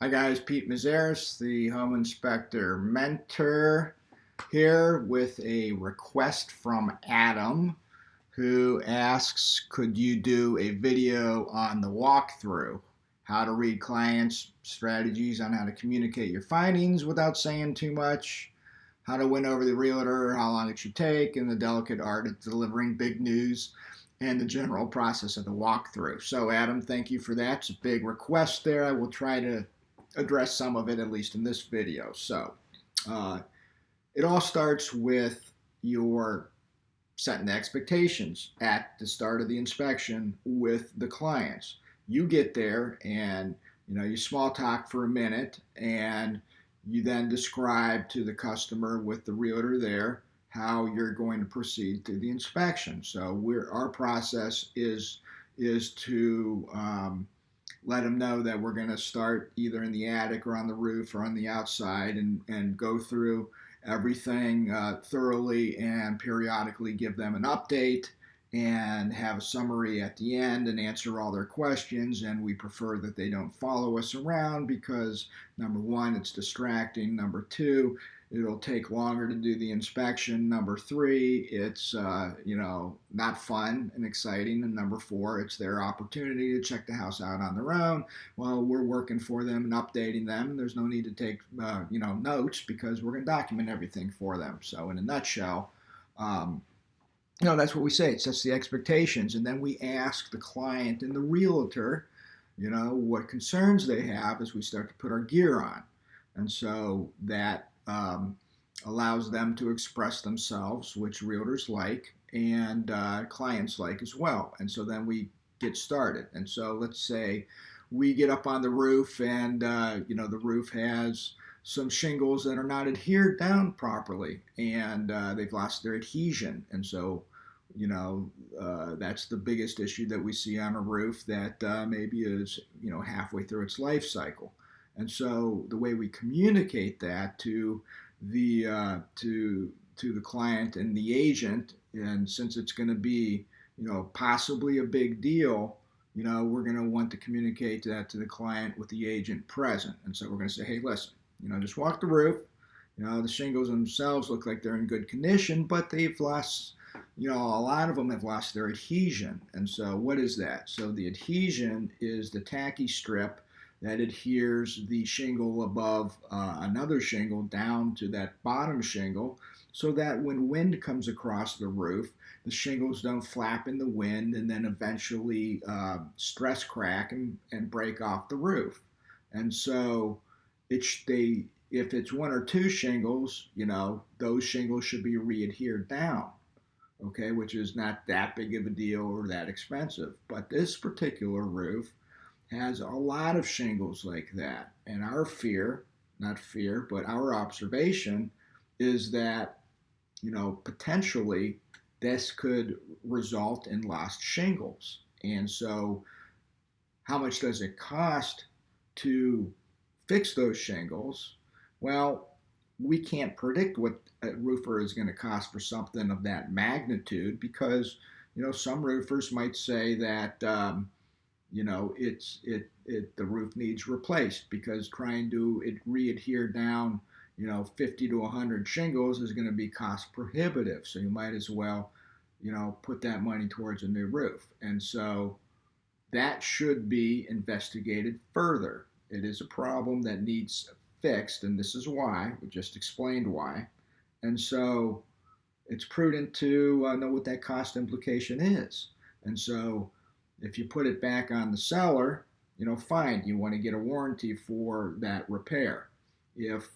Hi guys, Pete Mazaris, the home inspector mentor, here with a request from Adam, who asks, could you do a video on the walkthrough? How to read clients, strategies on how to communicate your findings without saying too much, how to win over the realtor, how long it should take, and the delicate art of delivering big news, and the general process of the walkthrough. So, Adam, thank you for that. It's a big request there. I will try to address some of it, at least in this video. So, uh, it all starts with your setting the expectations at the start of the inspection with the clients. You get there and you small talk for a minute, and you then describe to the customer with the realtor there how you're going to proceed to the inspection. So our process is to let them know that we're going to start either in the attic or on the roof or on the outside, and go through everything thoroughly and periodically give them an update and have a summary at the end and answer all their questions. And we prefer that they don't follow us around because, number one, it's distracting. Number two, it'll take longer to do the inspection. Number three, it's not fun and exciting. And number four, it's their opportunity to check the house out on their own while we're working for them and updating them. And there's no need to take notes because we're going to document everything for them. So in a nutshell, that's what we say. It sets the expectations, and then we ask the client and the realtor, what concerns they have as we start to put our gear on. And so that allows them to express themselves, which realtors like and clients like as well. And so then we get started. And so let's say we get up on the roof, and the roof has some shingles that are not adhered down properly, and they've lost their adhesion. And so that's the biggest issue that we see on a roof that maybe is halfway through its life cycle. And so the way we communicate that to the client and the agent, and since it's going to be possibly a big deal, we're going to want to communicate that to the client with the agent present. And so we're going to say, hey, listen, just walk the roof. The shingles themselves look like they're in good condition, but they've lost, a lot of them have lost their adhesion. And so what is that? So the adhesion is the tacky strip that adheres the shingle above another shingle down to that bottom shingle, so that when wind comes across the roof, the shingles don't flap in the wind and then eventually stress crack and break off the roof. And so if it's one or two shingles, those shingles should be re-adhered down, okay, which is not that big of a deal or that expensive. But this particular roof has a lot of shingles like that. And our fear, not fear, but our observation is that, potentially this could result in lost shingles. And so, how much does it cost to fix those shingles? Well, we can't predict what a roofer is going to cost for something of that magnitude because, some roofers might say that, the roof needs replaced because trying to re-adhere down, 50 to 100 shingles is going to be cost prohibitive. So you might as well, put that money towards a new roof. And so that should be investigated further. It is a problem that needs fixed, and this is why. We just explained why. And so it's prudent to know what that cost implication is. And so if you put it back on the seller, fine, you want to get a warranty for that repair. If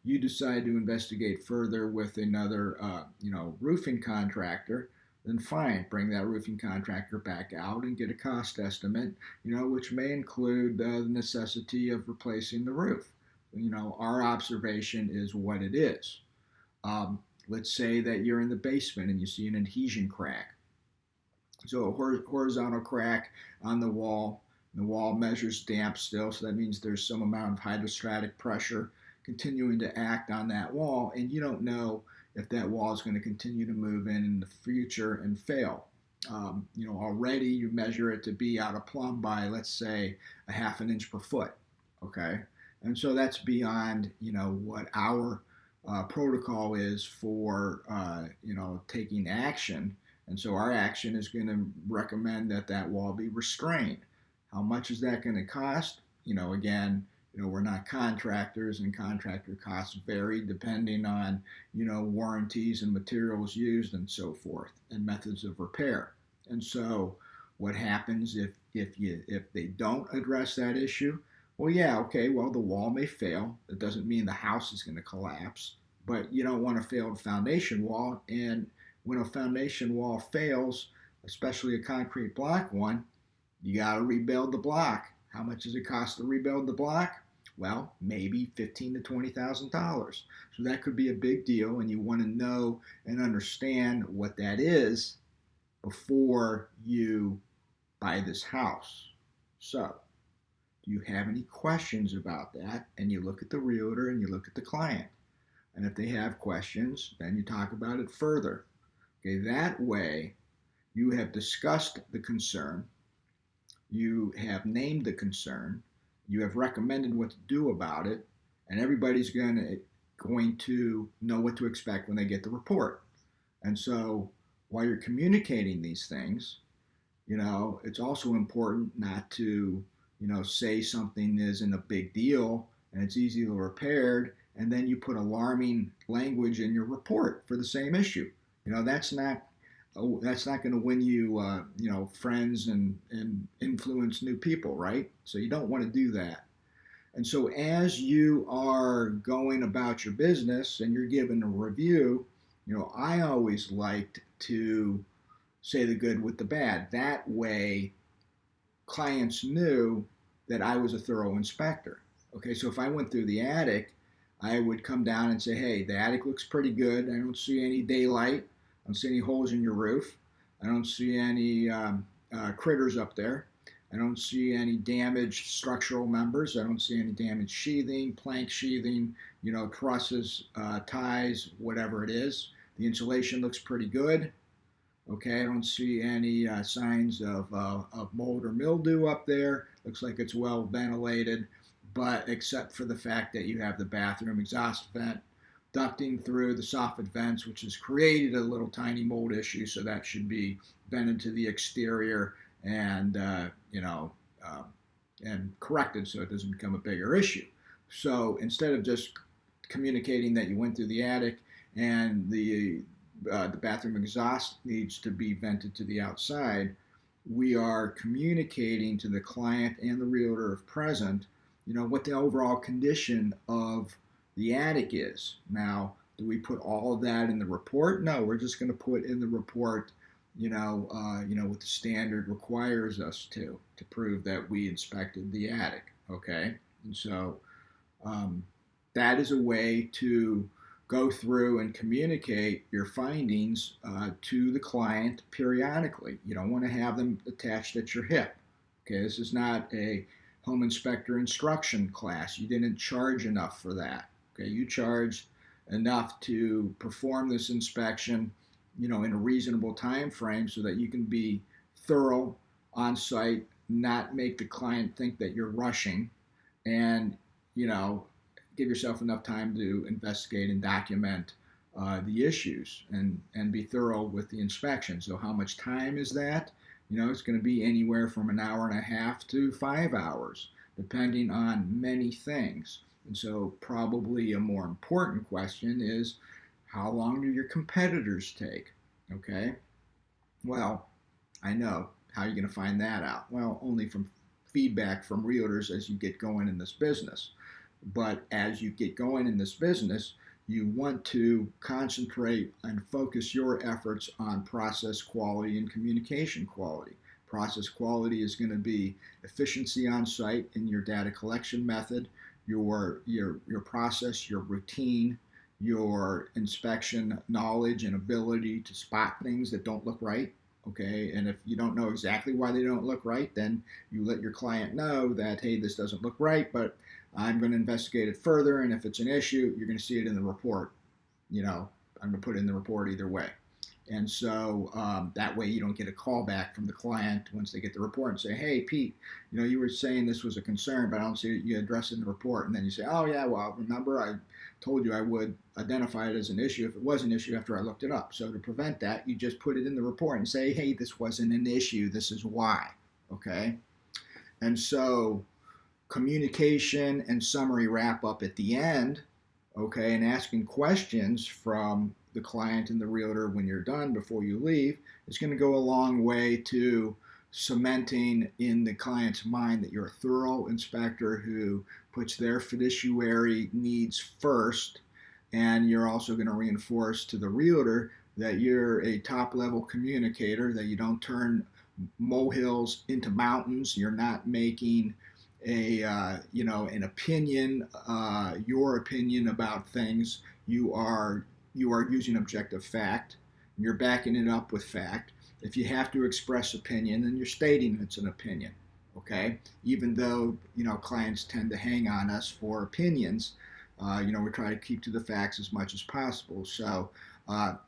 you decide to investigate further with another, roofing contractor, then fine, bring that roofing contractor back out and get a cost estimate, which may include the necessity of replacing the roof. Our observation is what it is. Let's say that you're in the basement and you see an adhesion crack. So a horizontal crack on the wall. The wall measures damp still, so that means there's some amount of hydrostatic pressure continuing to act on that wall, and you don't know if that wall is going to continue to move in the future and fail. Already you measure it to be out of plumb by, let's say, a half an inch per foot. Okay, and so that's beyond what our protocol is for taking action. And so our action is going to recommend that that wall be restrained. How much is that going to cost? Again, we're not contractors, and contractor costs vary depending on warranties and materials used and so forth, and methods of repair. And so what happens if they don't address that issue? Well, yeah, okay, well, the wall may fail. That doesn't mean the house is going to collapse, but you don't want a failed foundation wall. And when a foundation wall fails, especially a concrete block one, you got to rebuild the block. How much does it cost to rebuild the block? Well, maybe $15,000 to $20,000. So that could be a big deal, and you want to know and understand what that is before you buy this house. So, do you have any questions about that? And you look at the realtor and you look at the client. And if they have questions, then you talk about it further. Okay, that way you have discussed the concern, you have named the concern, you have recommended what to do about it, and everybody's going to know what to expect when they get the report. And so while you're communicating these things, it's also important not to, say something isn't a big deal and it's easily repaired, and then you put alarming language in your report for the same issue. That's not going to win you, friends and influence new people, right? So you don't want to do that. And so as you are going about your business and you're given a review, I always liked to say the good with the bad. That way, clients knew that I was a thorough inspector. Okay, so if I went through the attic, I would come down and say, hey, the attic looks pretty good. I don't see any daylight. I don't see any holes in your roof. I don't see any critters up there. I don't see any damaged structural members. I don't see any damaged sheathing, plank sheathing, trusses, ties, whatever it is. The insulation looks pretty good. Okay, I don't see any signs of mold or mildew up there. Looks like it's well ventilated, but except for the fact that you have the bathroom exhaust vent ducting through the soffit vents, which has created a little tiny mold issue, so that should be vented to the exterior and and corrected so it doesn't become a bigger issue. So instead of just communicating that you went through the attic and the bathroom exhaust needs to be vented to the outside, we are communicating to the client and the realtor if present, what the overall condition of the attic is. Now, do we put all of that in the report? No, we're just going to put in the report, what the standard requires us to prove that we inspected the attic. Okay, and so that is a way to go through and communicate your findings to the client periodically. You don't want to have them attached at your hip. Okay, this is not a home inspector instruction class. You didn't charge enough for that. Okay, you charged enough to perform this inspection, in a reasonable time frame so that you can be thorough on site, not make the client think that you're rushing, and give yourself enough time to investigate and document the issues and be thorough with the inspection. So how much time is that? It's going to be anywhere from an hour and a half to 5 hours, depending on many things. And so probably a more important question is, how long do your competitors take? Okay, well, I know. How are you going to find that out? Well, only from feedback from realtors as you get going in this business. But as you get going in this business, you want to concentrate and focus your efforts on process quality and communication quality. Process quality is going to be efficiency on site in your data collection method, your process, your routine, your inspection knowledge and ability to spot things that don't look right. Okay, and if you don't know exactly why they don't look right, then you let your client know that, hey, this doesn't look right, but I'm going to investigate it further, and if it's an issue, you're going to see it in the report. I'm going to put it in the report either way. And so that way you don't get a call back from the client once they get the report and say, hey, Pete, you were saying this was a concern, but I don't see you address it in the report. And then you say, oh, yeah, well, remember I told you I would identify it as an issue if it was an issue after I looked it up. So to prevent that, you just put it in the report and say, hey, this wasn't an issue. This is why. Okay. And so communication and summary wrap up at the end, okay, and asking questions from the client and the realtor when you're done before you leave is going to go a long way to cementing in the client's mind that you're a thorough inspector who puts their fiduciary needs first. And you're also going to reinforce to the realtor that you're a top level communicator, that you don't turn molehills into mountains. You're not making an opinion, your opinion about things. You are using objective fact. You're backing it up with fact. If you have to express opinion, then you're stating it's an opinion. Okay, even though clients tend to hang on us for opinions, we try to keep to the facts as much as possible. So,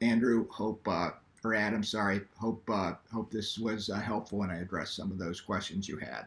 Andrew, or Adam, sorry, hope this was helpful and I addressed some of those questions you had.